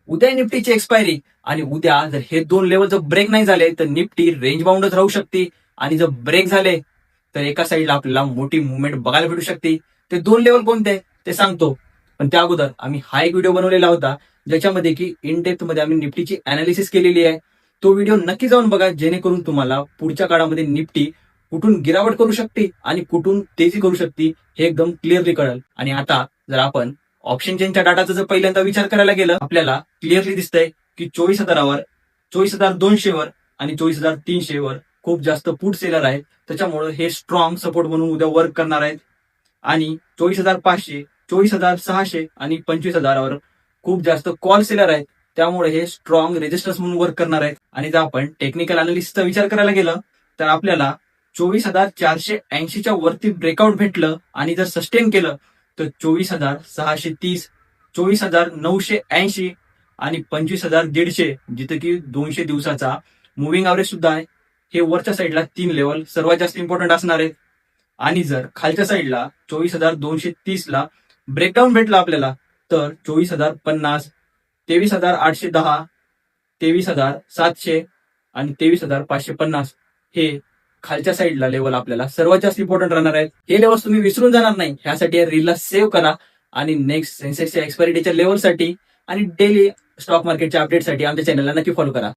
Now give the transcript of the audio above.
उद्या निफ्टीची एक्सपायरी आणि उद्या जर हे दोन लेवल जर ब्रेक नाही झाले तर निफ्टी रेंज बाउंडच राहू शकते आणि जर ब्रेक झाले तर एका साईडला आपल्याला मोठी मुवमेंट बघायला भेटू शकते. ते दोन लेवल कोणते ते सांगतो, पण त्या अगोदर आम्ही हा एक व्हिडिओ बनवलेला होता ज्याच्यामध्ये की इन डेप्थ मध्ये आम्ही निफ्टीची अनालिसिस केलेली आहे. तो व्हिडिओ नक्की जाऊन बघा, जेणेकरून तुम्हाला पुढच्या काळामध्ये निफ्टी कुठून गिरावट करू शकते आणि कुठून तेजी करू शकते हे एकदम क्लिअरली कळेल. आणि आता जर आपण ऑप्शन चेनच्या डाटाचा जर पहिल्यांदा विचार करायला गेलं, आपल्याला क्लिअरली दिसतंय की 24,000वर, 24,200वर आणि 24,300वर खूप जास्त पुट सेलर आहेत. त्याच्यामुळे हे स्ट्रॉंग सपोर्ट म्हणून उद्या वर्क करणार आहेत. आणि 24,500, 24,600 आणि 25,000वर खूप जास्त कॉल सेलर आहेत. त्यामुळे हे स्ट्रॉंग रेजिस्टन्स म्हणून वर्क करणार आहेत. आणि जर आपण टेक्निकल अनालिसिसचा विचार करायला गेलं तर आपल्याला 24,480च्या वरती ब्रेकआउट भेटलं आणि जर सस्टेन केलं तर 24,630, 24,980 आणि 25,150, जिथे की 200 दिवसाचा मुव्हिंग ऍव्हरेज सुद्धा आहे. हे वरच्या साईडला तीन लेवल सर्वात जास्त इम्पॉर्टंट असणार आहेत. आणि जर खालच्या साईडला 24,230ला ब्रेकडाऊन भेटला आपल्याला तर 24,050, 23,810, 23,700 आणि 23,550 हे खालच्या साईडला लेवल आपल्याला सर्वात जास्त इम्पॉर्टंट राहणार आहेत. हे लेवल तुम्ही विसरून जाणार नाही, ह्यासाठी या रीलला सेव्ह करा. आणि नेक्स्ट सेन्सेक्सच्या एक्सपायरी डेच्या लेवलसाठी आणि डेली स्टॉक मार्केटच्या अपडेटसाठी आमच्या चॅनलला नक्की फॉलो करा.